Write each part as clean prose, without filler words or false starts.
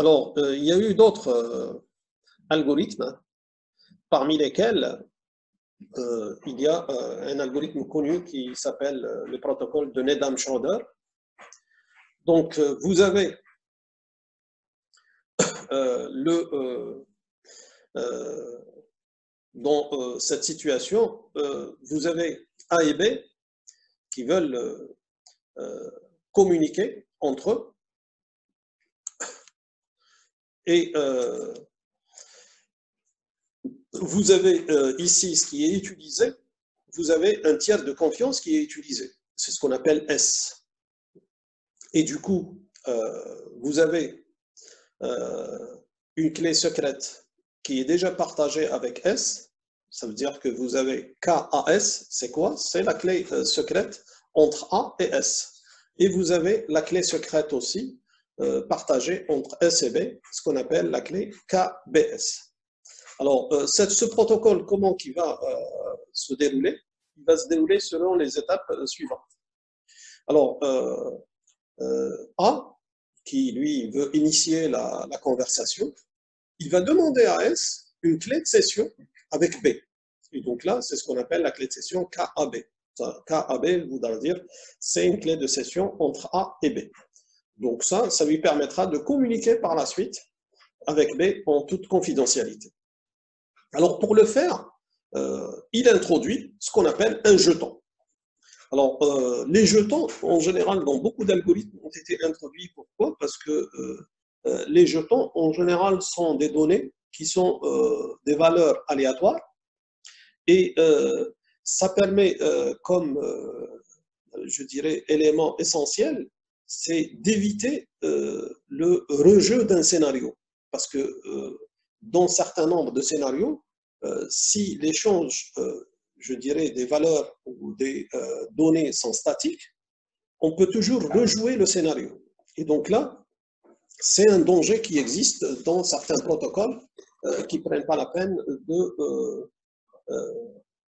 Alors, il y a eu d'autres algorithmes, parmi lesquels il y a un algorithme connu qui s'appelle le protocole de Needham-Schroeder. Donc, vous avez dans cette situation, vous avez A et B qui veulent communiquer entre eux. Et vous avez ici ce qui est utilisé, vous avez un tiers de confiance qui est utilisé. C'est ce qu'on appelle S. Et du coup, vous avez une clé secrète qui est déjà partagée avec S. Ça veut dire que vous avez KAS, c'est quoi? C'est la clé secrète entre A et S. Et vous avez la clé secrète aussi partagée entre S et B, ce qu'on appelle la clé KBS. Alors, ce protocole, comment il va se dérouler? Il va se dérouler selon les étapes suivantes. Alors, A, qui lui veut initier la conversation, il va demander à S une clé de session avec B. Et donc là, c'est ce qu'on appelle la clé de session KAB. KAB voudra dire c'est une clé de session entre A et B. Donc ça lui permettra de communiquer par la suite avec B en toute confidentialité. Alors pour le faire, il introduit ce qu'on appelle un jeton. Alors les jetons, en général, dans beaucoup d'algorithmes, ont été introduits. Pourquoi? Parce que les jetons, en général, sont des données qui sont des valeurs aléatoires et ça permet, comme je dirais, élément essentiel, c'est d'éviter le rejeu d'un scénario. Parce que dans un certain nombre de scénarios, si l'échange, je dirais, des valeurs ou des données sont statiques, on peut toujours rejouer le scénario. Et donc là, c'est un danger qui existe dans certains protocoles qui ne prennent pas la peine de,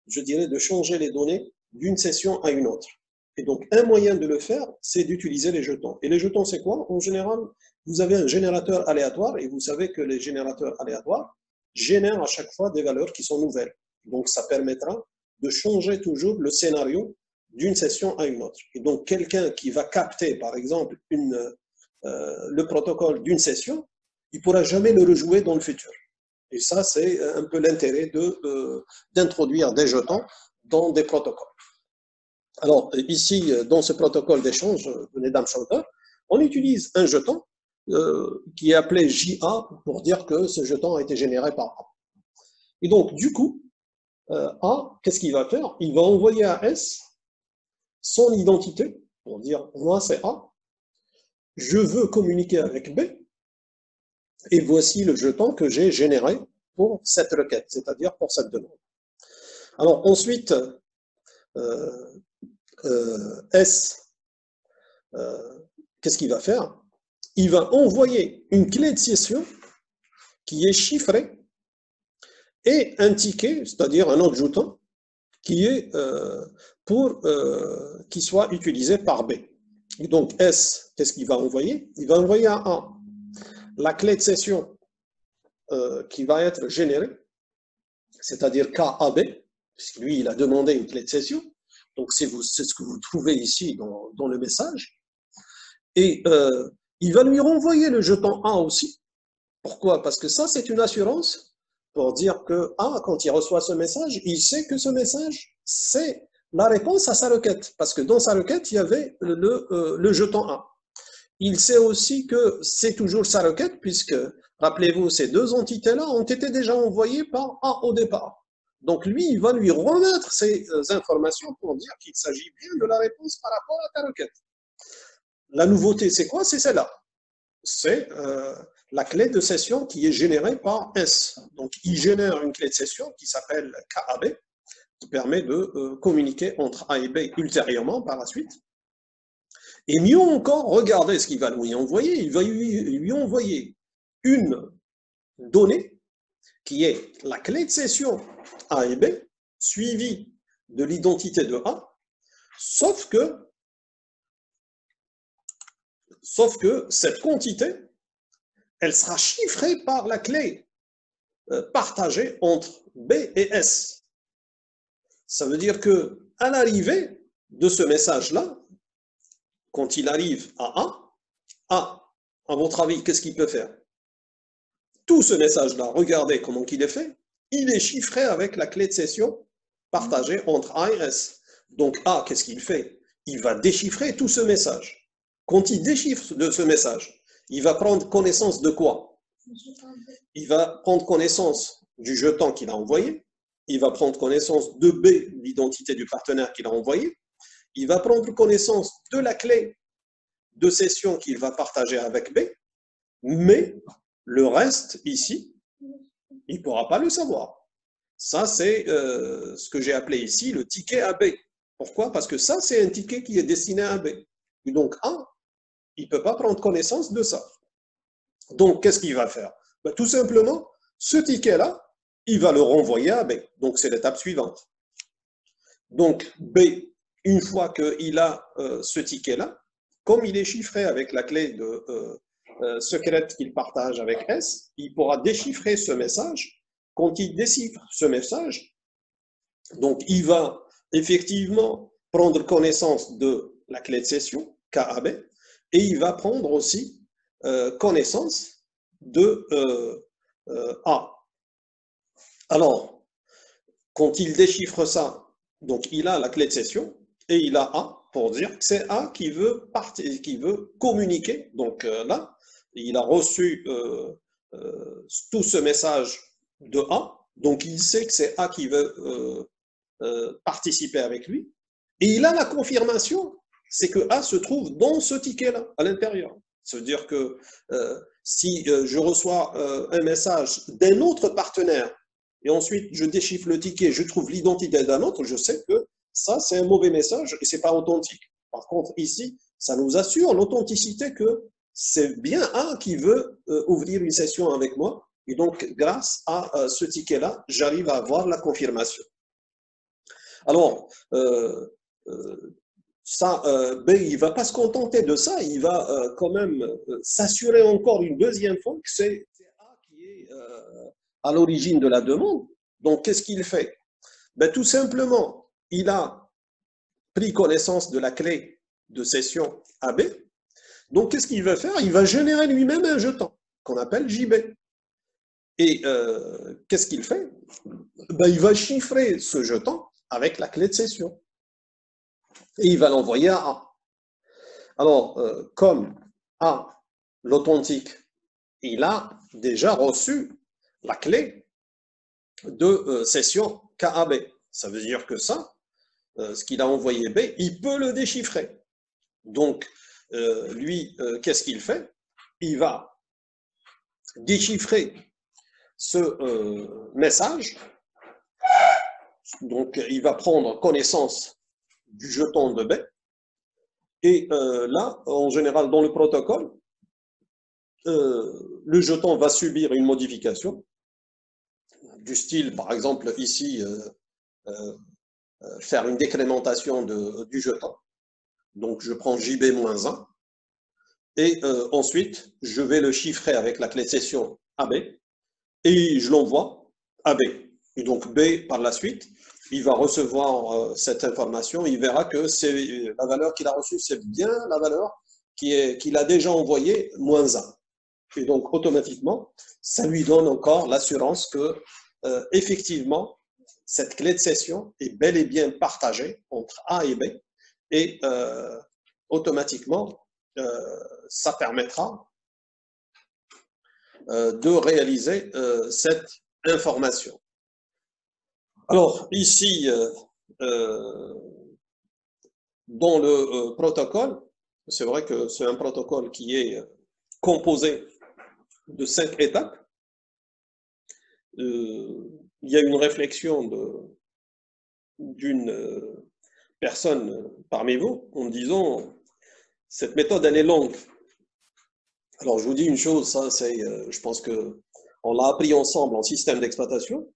je dirais, de changer les données d'une session à une autre. Et donc, un moyen de le faire, c'est d'utiliser les jetons. Et les jetons, c'est quoi? En général, vous avez un générateur aléatoire et vous savez que les générateurs aléatoires génèrent à chaque fois des valeurs qui sont nouvelles. Donc, ça permettra de changer toujours le scénario d'une session à une autre. Et donc, quelqu'un qui va capter, par exemple, le protocole d'une session, il ne pourra jamais le rejouer dans le futur. Et ça, c'est un peu l'intérêt d'introduire des jetons dans des protocoles. Alors, ici, dans ce protocole d'échange de Needham-Schroeder, on utilise un jeton qui est appelé JA pour dire que ce jeton a été généré par A. Et donc, du coup, A, qu'est-ce qu'il va faire? Il va envoyer à S son identité pour dire « moi, c'est A, je veux communiquer avec B, et voici le jeton que j'ai généré pour cette requête, c'est-à-dire pour cette demande. » Alors, ensuite, S, qu'est-ce qu'il va faire? Il va envoyer une clé de session qui est chiffrée et un ticket, c'est-à-dire un autre jeton, qui est qui soit utilisé par B. Et donc S, qu'est-ce qu'il va envoyer? Il va envoyer à A la clé de session qui va être générée, c'est-à-dire KAB, puisque lui, il a demandé une clé de session. Donc, c'est ce que vous trouvez ici dans le message. Et il va lui renvoyer le jeton A aussi. Pourquoi? Parce que ça, c'est une assurance pour dire que A, quand il reçoit ce message, il sait que ce message, c'est la réponse à sa requête. Parce que dans sa requête, il y avait le jeton A. Il sait aussi que c'est toujours sa requête, puisque, rappelez-vous, ces deux entités-là ont été déjà envoyées par A au départ. Donc lui, il va lui remettre ces informations pour dire qu'il s'agit bien de la réponse par rapport à ta requête. La nouveauté, c'est quoi? C'est celle-là. C'est la clé de session qui est générée par S. Donc il génère une clé de session qui s'appelle KAB, qui permet de communiquer entre A et B ultérieurement par la suite. Et mieux encore, regardez ce qu'il va lui envoyer. Il va lui envoyer une donnée qui est la clé de session A et B, suivie de l'identité de A, sauf que cette quantité, elle sera chiffrée par la clé partagée entre B et S. Ça veut dire qu'à l'arrivée de ce message-là, quand il arrive à votre avis, qu'est-ce qu'il peut faire? Tout ce message-là, regardez comment il est fait. Il est chiffré avec la clé de session partagée entre A et S. Donc A, qu'est-ce qu'il fait? Il va déchiffrer tout ce message. Quand il déchiffre de ce message, il va prendre connaissance de quoi? Il va prendre connaissance du jeton qu'il a envoyé. Il va prendre connaissance de B, l'identité du partenaire qu'il a envoyé. Il va prendre connaissance de la clé de session qu'il va partager avec B. Mais le reste, ici, il ne pourra pas le savoir. Ça, c'est ce que j'ai appelé ici le ticket AB. Pourquoi? Parce que ça, c'est un ticket qui est destiné à B. Et donc, A, il ne peut pas prendre connaissance de ça. Donc, qu'est-ce qu'il va faire? Ben, tout simplement, ce ticket-là, il va le renvoyer à B. Donc, c'est l'étape suivante. Donc, B, une fois qu'il a ce ticket-là, comme il est chiffré avec la clé secrète qu'il partage avec S, il pourra déchiffrer ce message. Quand il déchiffre ce message, donc il va effectivement prendre connaissance de la clé de session, KAB, et il va prendre aussi connaissance de A. Alors, quand il déchiffre ça, donc il a la clé de session et il a A pour dire que c'est A qui veut communiquer. Donc là, il a reçu tout ce message de A, donc il sait que c'est A qui veut participer avec lui, et il a la confirmation, c'est que A se trouve dans ce ticket-là, à l'intérieur. Ça veut dire que si je reçois un message d'un autre partenaire, et ensuite je déchiffre le ticket, je trouve l'identité d'un autre, je sais que ça, c'est un mauvais message et ce n'est pas authentique. Par contre, ici, ça nous assure l'authenticité que c'est bien A qui veut ouvrir une session avec moi. Et donc, grâce à ce ticket-là, j'arrive à avoir la confirmation. Alors, B, il ne va pas se contenter de ça, il va quand même s'assurer encore une deuxième fois que c'est A qui est à l'origine de la demande. Donc, qu'est-ce qu'il fait? Ben, tout simplement, il a pris connaissance de la clé de session AB. Donc, qu'est-ce qu'il va faire? Il va générer lui-même un jeton qu'on appelle JB. Et qu'est-ce qu'il fait? Ben, il va chiffrer ce jeton avec la clé de session. Et il va l'envoyer à A. Alors, comme A, l'authentique, il a déjà reçu la clé de session KAB. Ça veut dire que ça, ce qu'il a envoyé B, il peut le déchiffrer. Donc, lui, qu'est-ce qu'il fait? Il va déchiffrer ce message. Donc, il va prendre connaissance du jeton de B. Et là, en général, dans le protocole, le jeton va subir une modification du style, par exemple, ici, faire une décrémentation du jeton. Donc, je prends JB-1 et ensuite, je vais le chiffrer avec la clé de session AB et je l'envoie à B. Et donc, B, par la suite, il va recevoir cette information, il verra que c'est la valeur qu'il a reçue, c'est bien la valeur qu'il a déjà envoyée, -1. Et donc, automatiquement, ça lui donne encore l'assurance que, effectivement, cette clé de session est bel et bien partagée entre A et B. Et automatiquement, ça permettra de réaliser cette information. Alors, ici, dans le protocole, c'est vrai que c'est un protocole qui est composé de 5 étapes. Il y a une réflexion d'une personne parmi vous en disant cette méthode elle est longue. Alors je vous dis une chose, ça c'est, je pense que on l'a appris ensemble en système d'exploitation,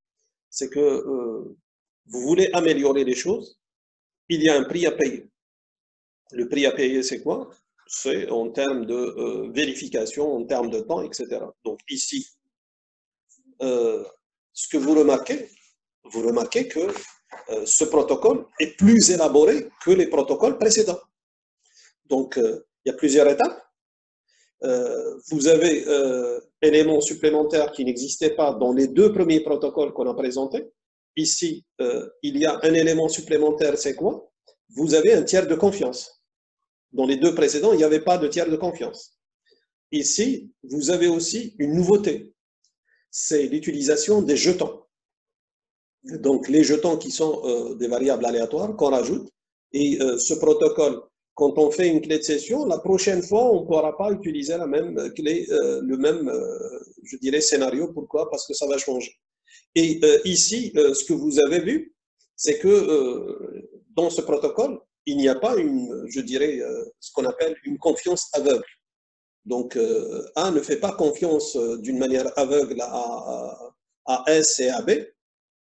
c'est que vous voulez améliorer les choses, il y a un prix à payer. Le prix à payer c'est quoi? c'est en termes de vérification, en termes de temps, etc. Donc ici, ce que vous remarquez que ce protocole est plus élaboré que les protocoles précédents. Donc, il y a plusieurs étapes. Vous avez éléments supplémentaires qui n'existaient pas dans les deux premiers protocoles qu'on a présentés. Ici, il y a un élément supplémentaire, c'est quoi? Vous avez un tiers de confiance. Dans les deux précédents, il n'y avait pas de tiers de confiance. Ici, vous avez aussi une nouveauté. C'est l'utilisation des jetons. Donc, les jetons qui sont des variables aléatoires qu'on rajoute. Et ce protocole, quand on fait une clé de session, la prochaine fois, on ne pourra pas utiliser la même clé, le même, je dirais, scénario. Pourquoi? Parce que ça va changer. Et ici, ce que vous avez vu, c'est que dans ce protocole, il n'y a pas je dirais, ce qu'on appelle une confiance aveugle. Donc, A ne fait pas confiance d'une manière aveugle à S et à B.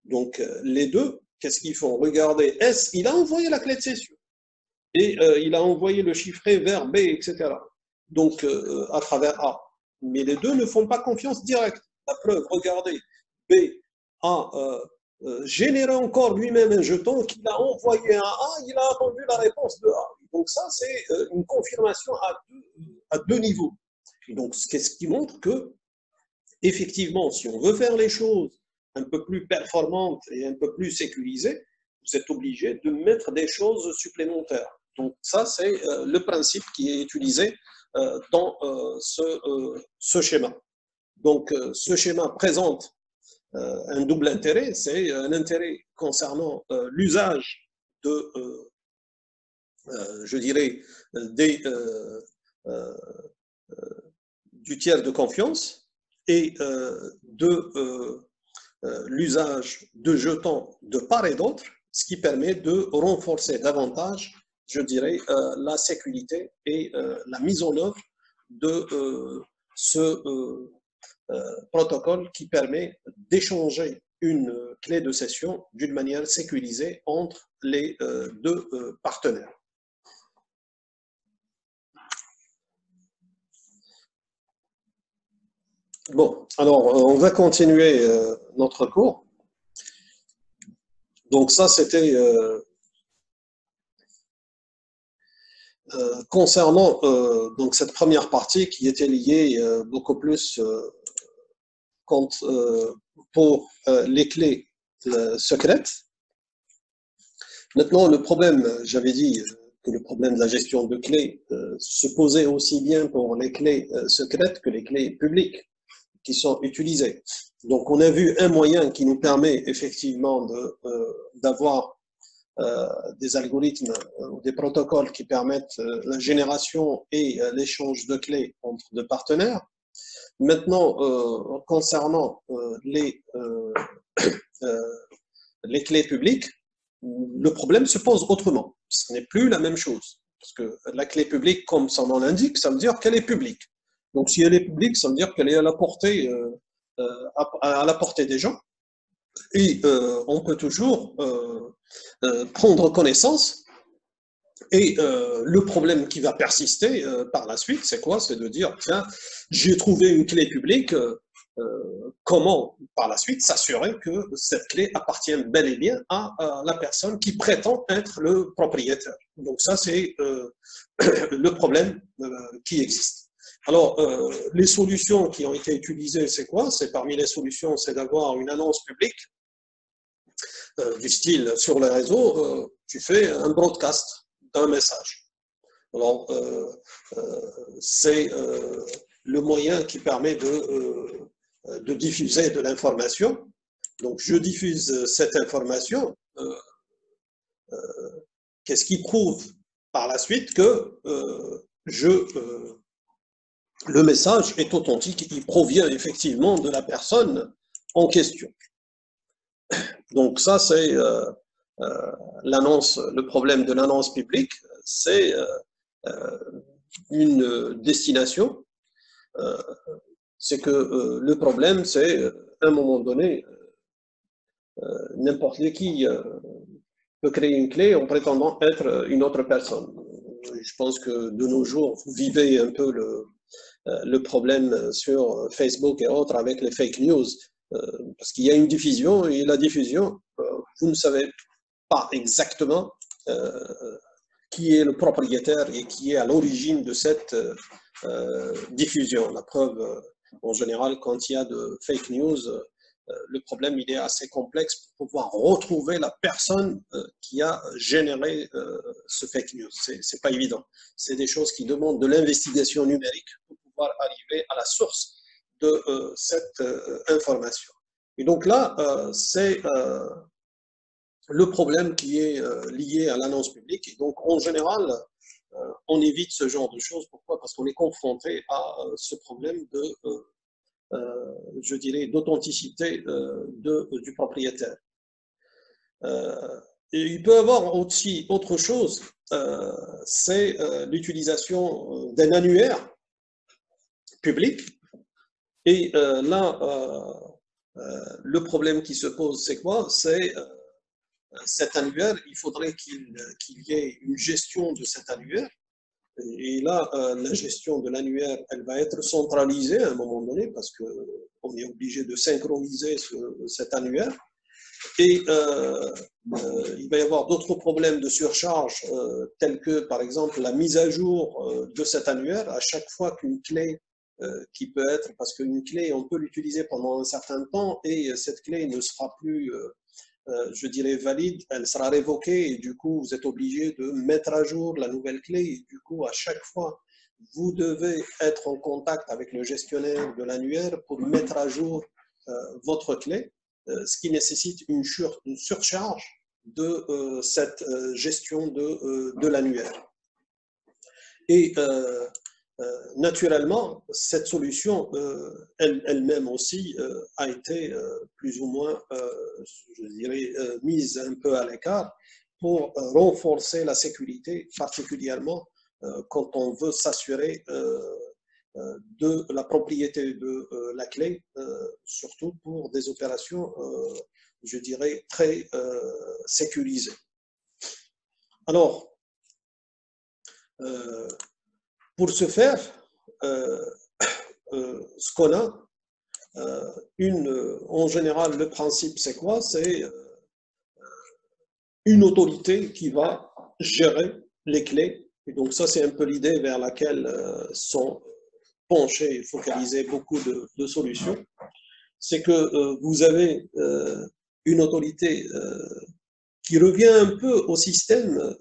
Donc, les deux, qu'est-ce qu'ils font? Regardez, S, il a envoyé la clé de session. Et il a envoyé le chiffré vers B, etc. Donc, à travers A. Mais les deux ne font pas confiance directe. La preuve, regardez, B a généré encore lui-même un jeton qu'il a envoyé à A, il a attendu la réponse de A. Donc ça, c'est une confirmation à deux niveaux. Donc, ce qui montre que, effectivement, si on veut faire les choses un peu plus performantes et un peu plus sécurisées, vous êtes obligé de mettre des choses supplémentaires. Donc ça, c'est le principe qui est utilisé dans ce schéma. Donc ce schéma présente un double intérêt, c'est un intérêt concernant l'usage de, je dirais, du tiers de confiance et de l'usage de jetons de part et d'autre, ce qui permet de renforcer davantage, je dirais, la sécurité et la mise en œuvre de ce protocole qui permet d'échanger une clé de session d'une manière sécurisée entre les deux partenaires. Bon, alors on va continuer notre cours. Donc ça, c'était concernant donc cette première partie qui était liée beaucoup plus pour les clés secrètes. Maintenant, le problème, j'avais dit que le problème de la gestion de clés se posait aussi bien pour les clés secrètes que les clés publiques qui sont utilisées. Donc, on a vu un moyen qui nous permet effectivement d'avoir des algorithmes ou des protocoles qui permettent la génération et l'échange de clés entre deux partenaires. Maintenant, concernant les clés publiques, le problème se pose autrement. Ce n'est plus la même chose. Parce que la clé publique, comme son nom l'indique, ça veut dire qu'elle est publique. Donc, si elle est publique, ça veut dire qu'elle est à la portée des gens. Et on peut toujours prendre connaissance. Et le problème qui va persister par la suite, c'est quoi? C'est de dire, tiens, j'ai trouvé une clé publique, comment, par la suite, s'assurer que cette clé appartient bel et bien à la personne qui prétend être le propriétaire. Donc ça, c'est le problème qui existe. Alors, les solutions qui ont été utilisées, c'est quoi? C'est parmi les solutions, c'est d'avoir une annonce publique du style sur les réseaux, tu fais un broadcast d'un message. Alors, c'est le moyen qui permet de diffuser de l'information. Donc, je diffuse cette information. Qu'est-ce qui prouve par la suite que le message est authentique, il provient effectivement de la personne en question. Donc ça, c'est l'annonce, le problème de l'annonce publique, c'est une destination. C'est que le problème, c'est à un moment donné, n'importe qui peut créer une clé en prétendant être une autre personne. je pense que de nos jours, vous vivez un peu le problème sur Facebook et autres avec les fake news, parce qu'il y a une diffusion et la diffusion, vous ne savez pas exactement qui est le propriétaire et qui est à l'origine de cette diffusion. La preuve, en général, quand il y a de fake news, le problème il est assez complexe pour pouvoir retrouver la personne qui a généré ce fake news. C'est pas évident. C'est des choses qui demandent de l'investigation numérique pour pouvoir arriver à la source de cette information. Et donc là, c'est le problème qui est lié à l'annonce publique. Et donc, en général, on évite ce genre de choses. Pourquoi? Parce qu'on est confronté à ce problème de, je dirais, d'authenticité du propriétaire. Et il peut y avoir aussi autre chose, c'est l'utilisation d'un annuaire public. Et là, le problème qui se pose, c'est quoi? C'est cet annuaire, il faudrait qu'il y ait une gestion de cet annuaire. Et là, la gestion de l'annuaire, elle va être centralisée à un moment donné parce qu'on est obligé de synchroniser cet annuaire. Et il va y avoir d'autres problèmes de surcharge, tels que, par exemple, la mise à jour de cet annuaire à chaque fois qu'une clé qui peut être, parce qu'une clé, on peut l'utiliser pendant un certain temps et cette clé ne sera plus je dirais valide, elle sera révoquée et du coup vous êtes obligé de mettre à jour la nouvelle clé et du coup à chaque fois vous devez être en contact avec le gestionnaire de l'annuaire pour mettre à jour votre clé, ce qui nécessite une surcharge de cette gestion de l'annuaire. Et naturellement, cette solution elle-même aussi a été plus ou moins, je dirais, mise un peu à l'écart pour renforcer la sécurité, particulièrement quand on veut s'assurer de la propriété de la clé, surtout pour des opérations, je dirais, très sécurisées. Alors, pour ce faire, ce qu'on a, en général, le principe, c'est quoi? C'est une autorité qui va gérer les clés. Et donc ça, c'est un peu l'idée vers laquelle sont penchées et focalisées beaucoup de solutions. C'est que vous avez une autorité qui revient un peu au système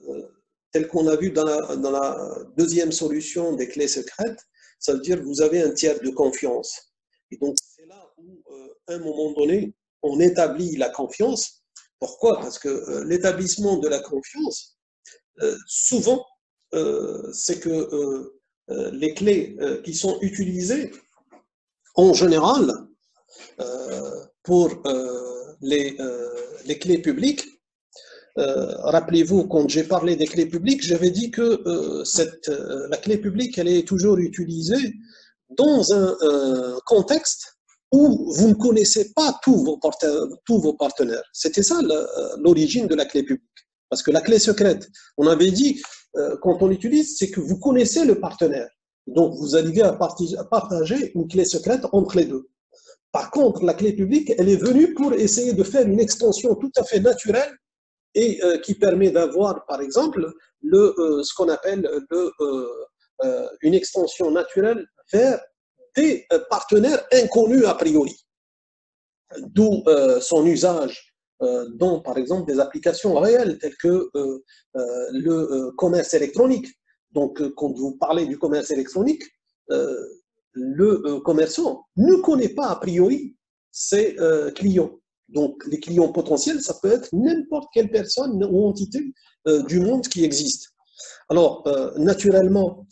tel qu'on a vu dans la deuxième solution des clés secrètes. Ça veut dire que vous avez un tiers de confiance. Et donc, c'est là où, à un moment donné, on établit la confiance. Pourquoi? Parce que l'établissement de la confiance, souvent, c'est que les clés qui sont utilisées, en général, pour les clés publiques, rappelez-vous, quand j'ai parlé des clés publiques, j'avais dit que la clé publique, elle est toujours utilisée dans un contexte où vous ne connaissez pas tous vos partenaires. C'était ça l'origine de la clé publique. Parce que la clé secrète, on avait dit, quand on l'utilise, c'est que vous connaissez le partenaire. Donc, vous arrivez à partager une clé secrète entre les deux. Par contre, la clé publique, elle est venue pour essayer de faire une extension tout à fait naturelle et qui permet d'avoir, par exemple, ce qu'on appelle une extension naturelle vers des partenaires inconnus a priori. D'où son usage dans, par exemple, des applications réelles telles que le commerce électronique. Donc, quand vous parlez du commerce électronique, le commerçant ne connaît pas a priori ses clients. Donc, les clients potentiels, ça peut être n'importe quelle personne ou entité du monde qui existe. Alors, naturellement,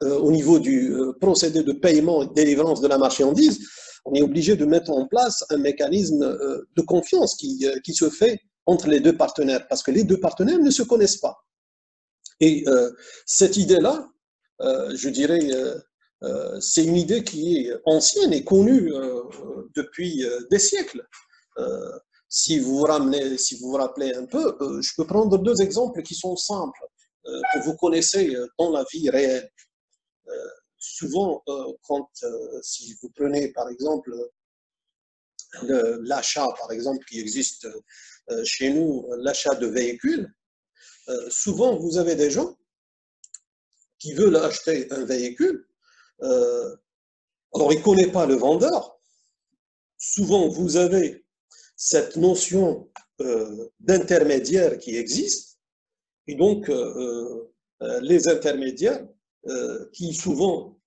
au niveau du procédé de paiement et de délivrance de la marchandise, on est obligé de mettre en place un mécanisme de confiance qui se fait entre les deux partenaires, parce que les deux partenaires ne se connaissent pas. Et cette idée-là, je dirais, c'est une idée qui est ancienne et connue depuis des siècles. Si vous vous rappelez un peu, je peux prendre deux exemples qui sont simples. que vous connaissez dans la vie réelle. Souvent, si vous prenez par exemple l'achat, par exemple, qui existe chez nous, l'achat de véhicules, souvent vous avez des gens qui veulent acheter un véhicule, alors ils ne connaissent pas le vendeur. Souvent vous avez cette notion d'intermédiaire qui existe, et donc les intermédiaires qui souvent,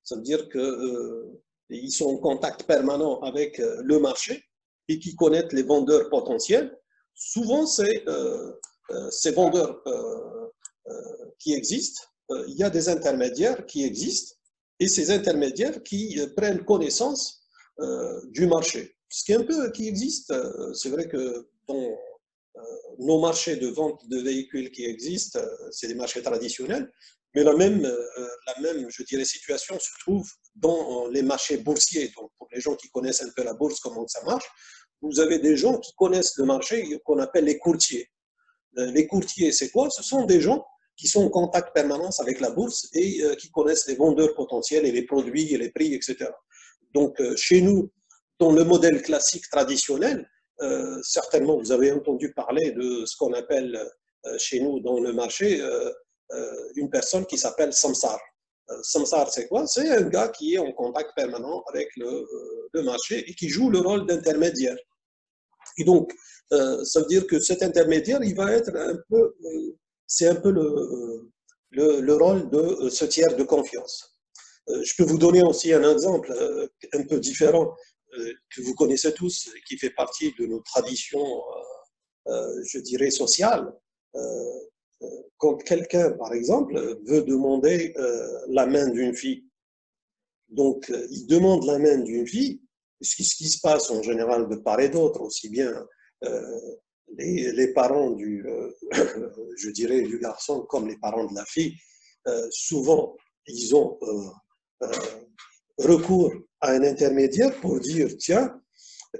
ça veut dire qu'ils sont en contact permanent avec le marché et qui connaissent les vendeurs potentiels. Souvent, ces vendeurs qui existent, il y a des intermédiaires qui existent et ces intermédiaires qui prennent connaissance du marché. Ce qui est un peu qui existe, c'est vrai que dans nos marchés de vente de véhicules qui existent, c'est des marchés traditionnels, mais la même, je dirais, situation se trouve dans les marchés boursiers. Donc, pour les gens qui connaissent un peu la bourse, comment ça marche, vous avez des gens qui connaissent le marché qu'on appelle les courtiers. Les courtiers, c'est quoi? Ce sont des gens qui sont en contact permanent avec la bourse et qui connaissent les vendeurs potentiels et les produits et les prix, etc. Donc, chez nous, dans le modèle classique traditionnel, certainement vous avez entendu parler de ce qu'on appelle chez nous dans le marché une personne qui s'appelle samsar. Samsar, c'est quoi? C'est un gars qui est en contact permanent avec le marché et qui joue le rôle d'intermédiaire. Et donc, ça veut dire que cet intermédiaire, il va être un peu, c'est un peu le rôle de ce tiers de confiance. Je peux vous donner aussi un exemple un peu différent que vous connaissez tous, qui fait partie de nos traditions, je dirais, sociales. Quand quelqu'un, par exemple, veut demander la main d'une fille, donc il demande la main d'une fille, ce qui se passe en général de part et d'autre, aussi bien les parents je dirais, du garçon comme les parents de la fille, souvent ils ont recours à un intermédiaire pour dire, tiens,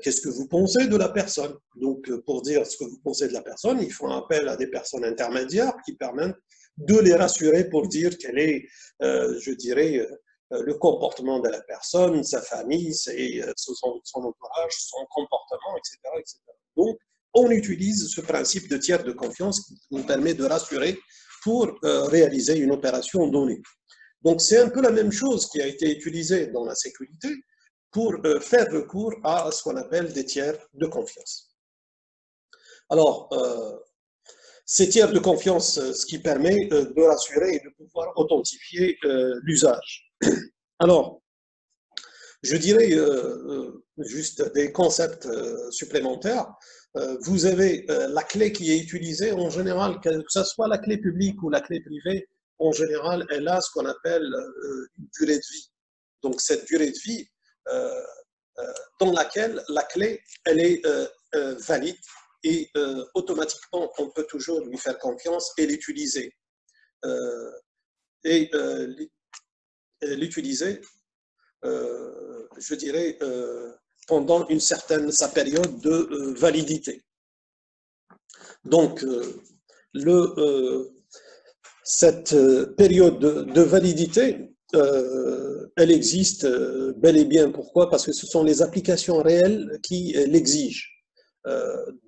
qu'est-ce que vous pensez de la personne? Donc, pour dire ce que vous pensez de la personne, ils font appel à des personnes intermédiaires qui permettent de les rassurer pour dire quel est, je dirais, le comportement de la personne, sa famille, son entourage, son comportement, etc., etc. Donc, on utilise ce principe de tiers de confiance qui nous permet de rassurer pour réaliser une opération donnée. Donc, c'est un peu la même chose qui a été utilisée dans la sécurité pour faire recours à ce qu'on appelle des tiers de confiance. Alors, ces tiers de confiance, ce qui permet de rassurer et de pouvoir authentifier l'usage. Alors, je dirais juste des concepts supplémentaires. Vous avez la clé qui est utilisée en général, que ce soit la clé publique ou la clé privée, en général, elle a ce qu'on appelle une durée de vie. Donc, cette durée de vie, dans laquelle la clé, elle est valide et automatiquement, on peut toujours lui faire confiance et l'utiliser. L'utiliser, je dirais, pendant sa période de validité. Donc, cette période de validité, elle existe bel et bien. Pourquoi? Parce que ce sont les applications réelles qui l'exigent.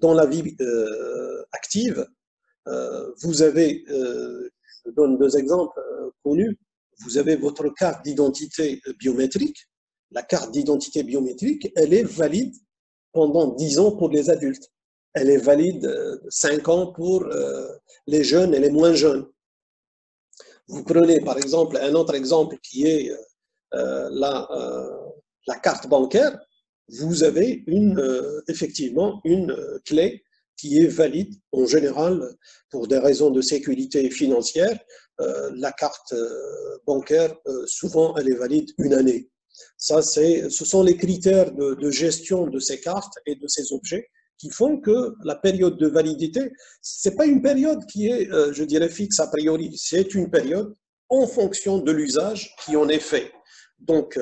Dans la vie active, vous avez, je donne deux exemples connus, vous avez votre carte d'identité biométrique. La carte d'identité biométrique, elle est valide pendant 10 ans pour les adultes. Elle est valide 5 ans pour les jeunes et les moins jeunes. Vous prenez par exemple un autre exemple qui est la carte bancaire. Vous avez effectivement une clé qui est valide en général pour des raisons de sécurité financière. La carte bancaire, souvent, elle est valide une année. Ce sont les critères de gestion de ces cartes et de ces objets qui font que la période de validité, ce n'est pas une période qui est, je dirais, fixe a priori. C'est une période en fonction de l'usage qui en est fait. Donc,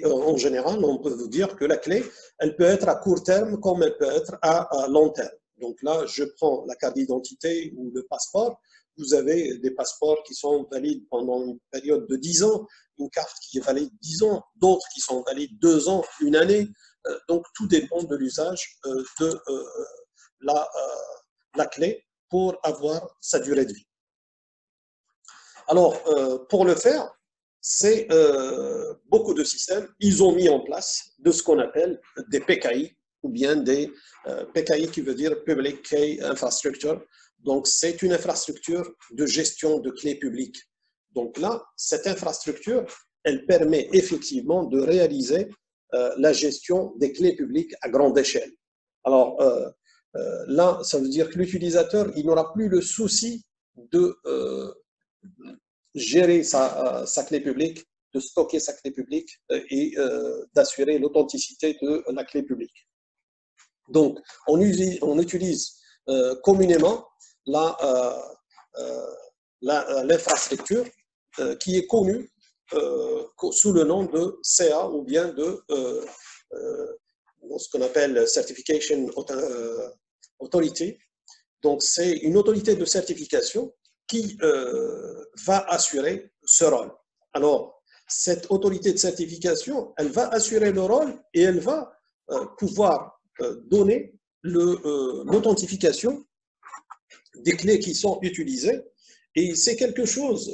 en général, on peut vous dire que la clé, elle peut être à court terme comme elle peut être à long terme. Donc là, je prends la carte d'identité ou le passeport. vous avez des passeports qui sont valides pendant une période de 10 ans, une carte qui est valide 10 ans, d'autres qui sont valides 2 ans, une année. Donc, tout dépend de l'usage de la clé pour avoir sa durée de vie. Alors, pour le faire, c'est beaucoup de systèmes, ils ont mis en place de ce qu'on appelle des PKI, ou bien des PKI qui veut dire Public Key Infrastructure. Donc, c'est une infrastructure de gestion de clés publiques. Donc là, cette infrastructure, elle permet effectivement de réaliser la gestion des clés publiques à grande échelle. Alors, là, ça veut dire que l'utilisateur, il n'aura plus le souci de gérer sa clé publique, de stocker sa clé publique et d'assurer l'authenticité de la clé publique. Donc, on utilise communément l'infrastructure qui est connue sous le nom de CA ou bien de ce qu'on appelle Certification Authority. Donc, c'est une autorité de certification qui va assurer ce rôle. Alors, cette autorité de certification, elle va assurer le rôle et elle va pouvoir donner l'authentification des clés qui sont utilisées. Et c'est quelque chose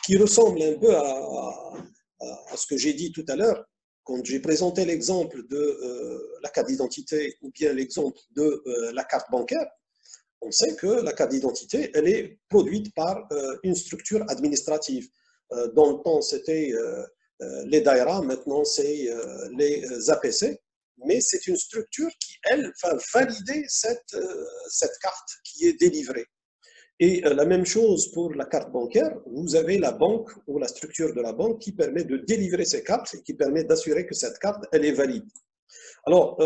qui ressemble un peu à ce que j'ai dit tout à l'heure, quand j'ai présenté l'exemple de la carte d'identité ou bien l'exemple de la carte bancaire. On sait que la carte d'identité, elle est produite par une structure administrative. Dans le temps, c'était les DAIRA, maintenant c'est les APC, mais c'est une structure qui, elle, va valider cette carte qui est délivrée. Et la même chose pour la carte bancaire, vous avez la banque ou la structure de la banque qui permet de délivrer ces cartes et qui permet d'assurer que cette carte, elle est valide. Alors,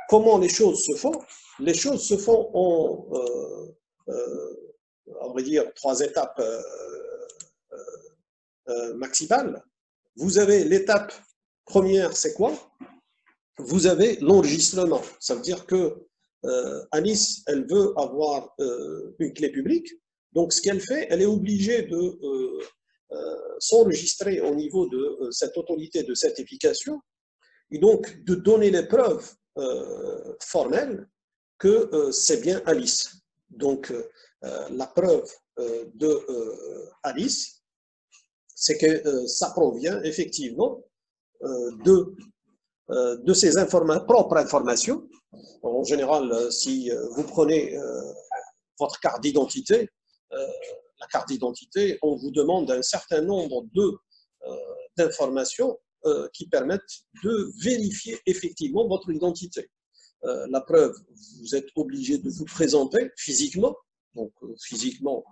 comment les choses se font? Les choses se font en, on va dire, 3 étapes maximales. Vous avez l'étape première, c'est quoi? Vous avez l'enregistrement. Ça veut dire que Alice, elle veut avoir une clé publique. Donc, ce qu'elle fait, elle est obligée de s'enregistrer au niveau de cette autorité de certification et donc de donner les preuves formelles que c'est bien Alice. Donc, la preuve de Alice, c'est que ça provient effectivement de ses propres informations. En général, si vous prenez votre carte d'identité, la carte d'identité, on vous demande un certain nombre d'informations qui permettent de vérifier effectivement votre identité. La preuve, vous êtes obligé de vous présenter physiquement. Donc, physiquement,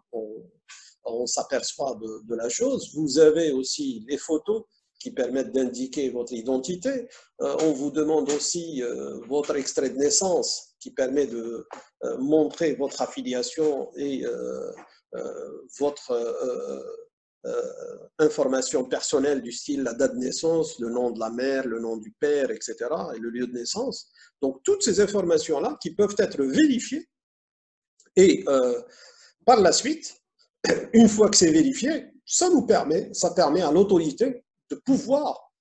on s'aperçoit de la chose. Vous avez aussi les photos qui permettent d'indiquer votre identité. On vous demande aussi votre extrait de naissance qui permet de montrer votre affiliation et votre information personnelle du style la date de naissance, le nom de la mère, le nom du père, etc. et le lieu de naissance. Donc, toutes ces informations-là qui peuvent être vérifiées et par la suite, une fois que c'est vérifié, ça permet à l'autorité de pouvoir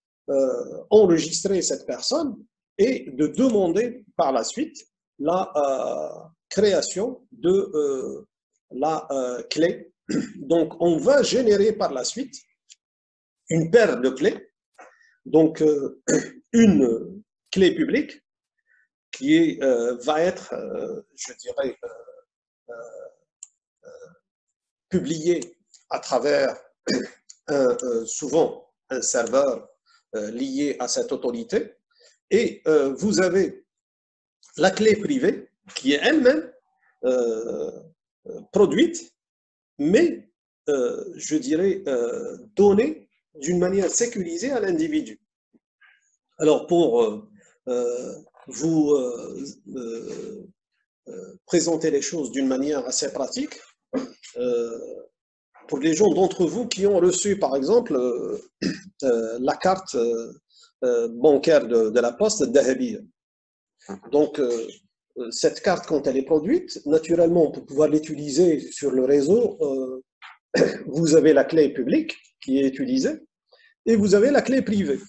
enregistrer cette personne et de demander par la suite la création de la clé. Donc, on va générer par la suite une paire de clés, donc une clé publique qui va être, je dirais, publiée à travers souvent un serveur lié à cette autorité. Et vous avez la clé privée qui est elle-même produite, mais je dirais donnée d'une manière sécurisée à l'individu. Alors pour vous présenter les choses d'une manière assez pratique, pour les gens d'entre vous qui ont reçu par exemple la carte bancaire de la Poste Dahabir. Donc cette carte, quand elle est produite, naturellement, pour pouvoir l'utiliser sur le réseau, vous avez la clé publique qui est utilisée et vous avez la clé privée.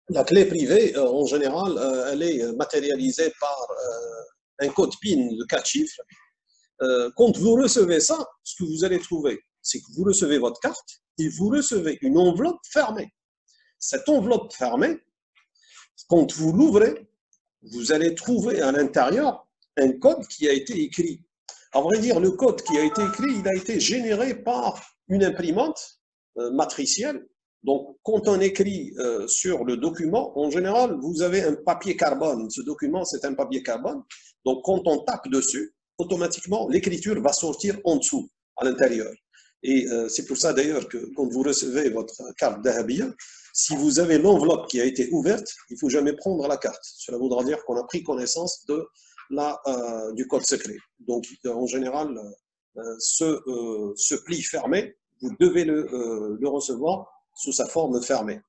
La clé privée, en général, elle est matérialisée par un code PIN de 4 chiffres. Quand vous recevez ça, ce que vous allez trouver, c'est que vous recevez votre carte et vous recevez une enveloppe fermée. Cette enveloppe fermée, quand vous l'ouvrez, vous allez trouver à l'intérieur un code qui a été écrit. À vrai dire, le code qui a été écrit, il a été généré par une imprimante matricielle. Donc, quand on écrit sur le document, en général, vous avez un papier carbone. Ce document, c'est un papier carbone. Donc, quand on tape dessus, automatiquement, l'écriture va sortir en dessous, à l'intérieur. Et c'est pour ça, d'ailleurs, que quand vous recevez votre carte d'Ahabia, si vous avez l'enveloppe qui a été ouverte, il ne faut jamais prendre la carte. Cela voudra dire qu'on a pris connaissance du code secret. Donc, en général, ce pli fermé, vous devez le recevoir sous sa forme fermée.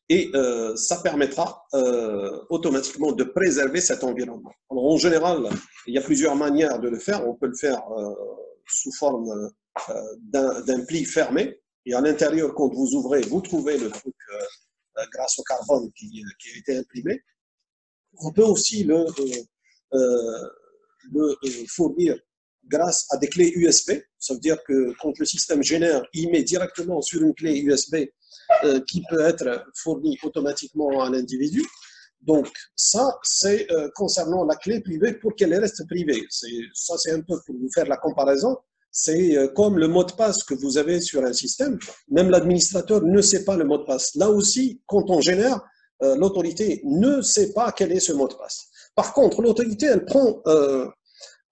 Et ça permettra automatiquement de préserver cet environnement. Alors, en général, il y a plusieurs manières de le faire. On peut le faire sous forme d'un pli fermé. Et à l'intérieur, quand vous ouvrez, vous trouvez le truc grâce au carbone qui a été imprimé. On peut aussi le fournir grâce à des clés USB. Ça veut dire que quand le système génère, il met directement sur une clé USB qui peut être fournie automatiquement à l'individu. Donc, ça, c'est concernant la clé privée pour qu'elle reste privée. Ça, c'est un peu pour vous faire la comparaison. C'est comme le mot de passe que vous avez sur un système. Même l'administrateur ne sait pas le mot de passe. Là aussi, quand on génère, l'autorité ne sait pas quel est ce mot de passe. Par contre, l'autorité, elle prend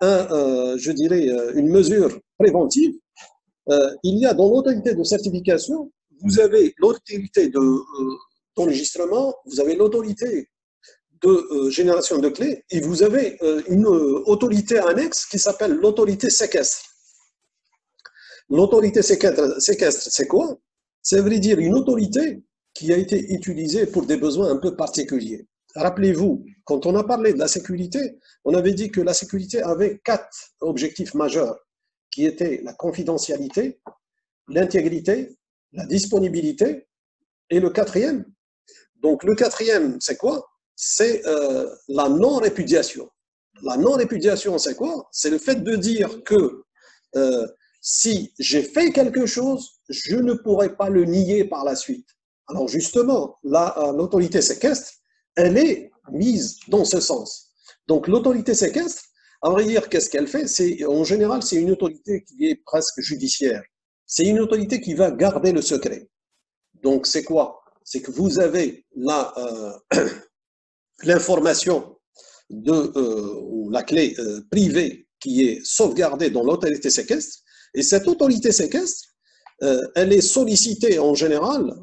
je dirais, une mesure préventive. Il y a dans l'autorité de certification, vous avez l'autorité d'enregistrement, vous avez l'autorité de génération de clés et vous avez une autorité annexe qui s'appelle l'autorité séquestre. L'autorité séquestre, c'est quoi? Ça veut dire une autorité qui a été utilisée pour des besoins un peu particuliers. Rappelez-vous, quand on a parlé de la sécurité, on avait dit que la sécurité avait 4 objectifs majeurs, qui étaient la confidentialité, l'intégrité, la disponibilité, et le 4e. Donc le 4e, c'est quoi? C'est la non-répudiation. La non-répudiation, c'est quoi? C'est le fait de dire que si j'ai fait quelque chose, je ne pourrai pas le nier par la suite. Alors justement, l'autorité séquestre, elle est mise dans ce sens. Donc l'autorité séquestre, à vrai dire, qu'est-ce qu'elle fait? En général, c'est une autorité qui est presque judiciaire. C'est une autorité qui va garder le secret. Donc c'est quoi? C'est que vous avez l'information ou la clé privée qui est sauvegardée dans l'autorité séquestre. Et cette autorité séquestre, elle est sollicitée en général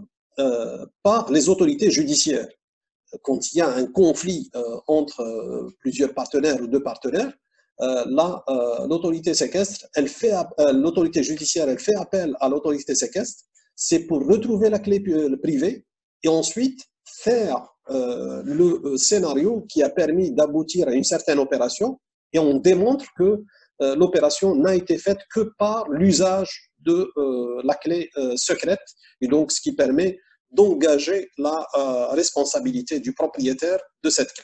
par les autorités judiciaires. Quand il y a un conflit entre plusieurs partenaires ou 2 partenaires, l'autorité séquestre, l'autorité judiciaire, elle fait appel à l'autorité séquestre, c'est pour retrouver la clé privée et ensuite faire le scénario qui a permis d'aboutir à une certaine opération et on démontre que l'opération n'a été faite que par l'usage de la clé secrète et donc ce qui permet d'engager la responsabilité du propriétaire de cette clé.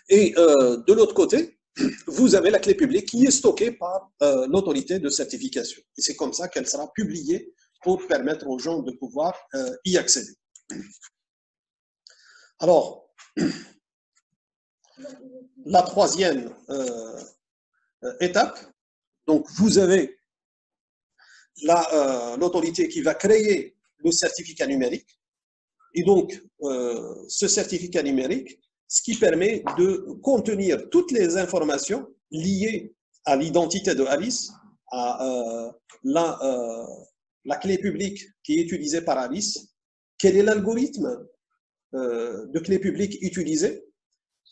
Et de l'autre côté, vous avez la clé publique qui est stockée par l'autorité de certification. Et c'est comme ça qu'elle sera publiée pour permettre aux gens de pouvoir y accéder. Alors, la 3e étape, donc vous avez l'autorité qui va créer le certificat numérique. Et donc, ce certificat numérique, ce qui permet de contenir toutes les informations liées à l'identité de Alice, à la clé publique qui est utilisée par Alice, quel est l'algorithme de clé publique utilisé,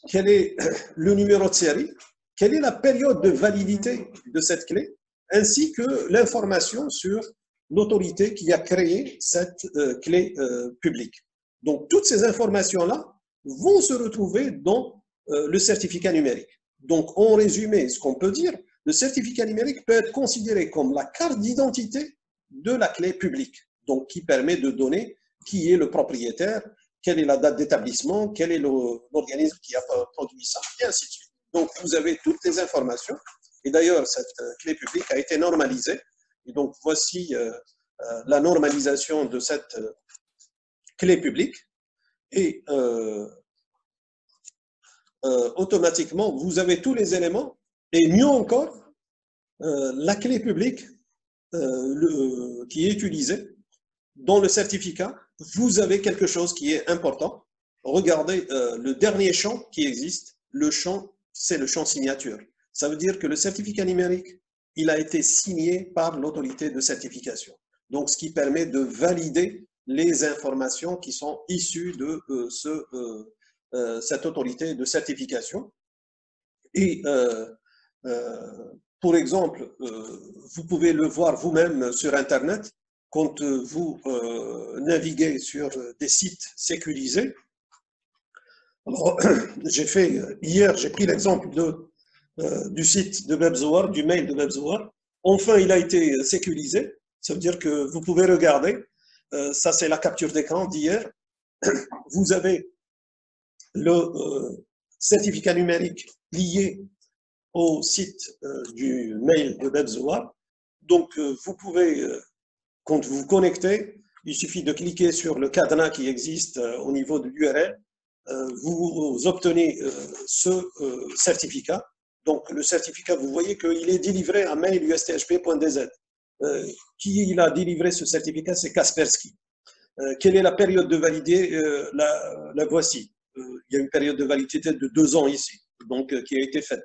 quel est le numéro de série, quelle est la période de validité de cette clé, ainsi que l'information sur l'autorité qui a créé cette clé publique. Donc, toutes ces informations-là vont se retrouver dans le certificat numérique. Donc, en résumé, ce qu'on peut dire, le certificat numérique peut être considéré comme la carte d'identité de la clé publique, donc qui permet de donner qui est le propriétaire, quelle est la date d'établissement, quel est l'organisme qui a produit ça, et ainsi de suite. Donc, vous avez toutes les informations. Et d'ailleurs, cette clé publique a été normalisée. Et donc, voici la normalisation de cette clé publique. Et automatiquement, vous avez tous les éléments. Et mieux encore, la clé publique qui est utilisée dans le certificat, vous avez quelque chose qui est important. Regardez le dernier champ qui existe. Le champ, c'est le champ signature. Ça veut dire que le certificat numérique, il a été signé par l'autorité de certification. Donc, ce qui permet de valider les informations qui sont issues de cette autorité de certification. Et pour exemple, vous pouvez le voir vous-même sur Internet, quand vous naviguez sur des sites sécurisés. Alors, hier, j'ai pris l'exemple du site de WebZoar, du mail de WebZoar. Enfin, il a été sécurisé. Ça veut dire que vous pouvez regarder. Ça, c'est la capture d'écran d'hier. Vous avez le certificat numérique lié au site du mail de WebZoar. Donc, vous pouvez, quand vous vous connectez, il suffit de cliquer sur le cadenas qui existe au niveau de l'URL. Vous obtenez ce certificat. Donc, le certificat, vous voyez qu'il est délivré à mail usthp.dz. Qui il a délivré ce certificat? C'est Kaspersky. Quelle est la période de validité? La voici. Il y a une période de validité de 2 ans ici, donc qui a été faite.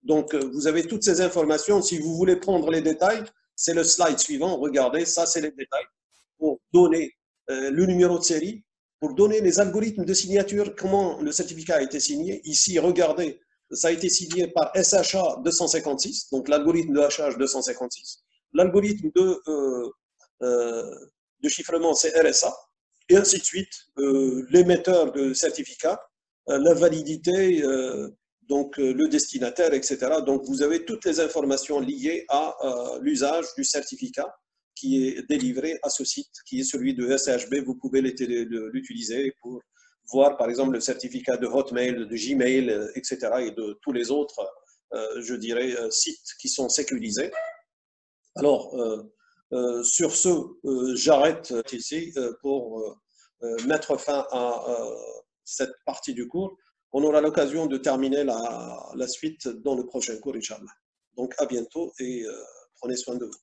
Donc, vous avez toutes ces informations. Si vous voulez prendre les détails, c'est le slide suivant. Regardez, ça, c'est les détails. Pour donner le numéro de série, pour donner les algorithmes de signature, comment le certificat a été signé. Ici, regardez, ça a été signé par SHA 256, donc l'algorithme de hachage 256. L'algorithme de chiffrement, c'est RSA, et ainsi de suite. L'émetteur de certificat, la validité, donc le destinataire, etc. Donc, vous avez toutes les informations liées à l'usage du certificat qui est délivré à ce site, qui est celui de SHB. Vous pouvez l'utiliser pour voir, par exemple, le certificat de Hotmail, de Gmail, etc. et de tous les autres, je dirais, sites qui sont sécurisés. Alors, sur ce, j'arrête ici pour mettre fin à cette partie du cours. On aura l'occasion de terminer la suite dans le prochain cours, Inch'Allah. Donc, à bientôt et prenez soin de vous.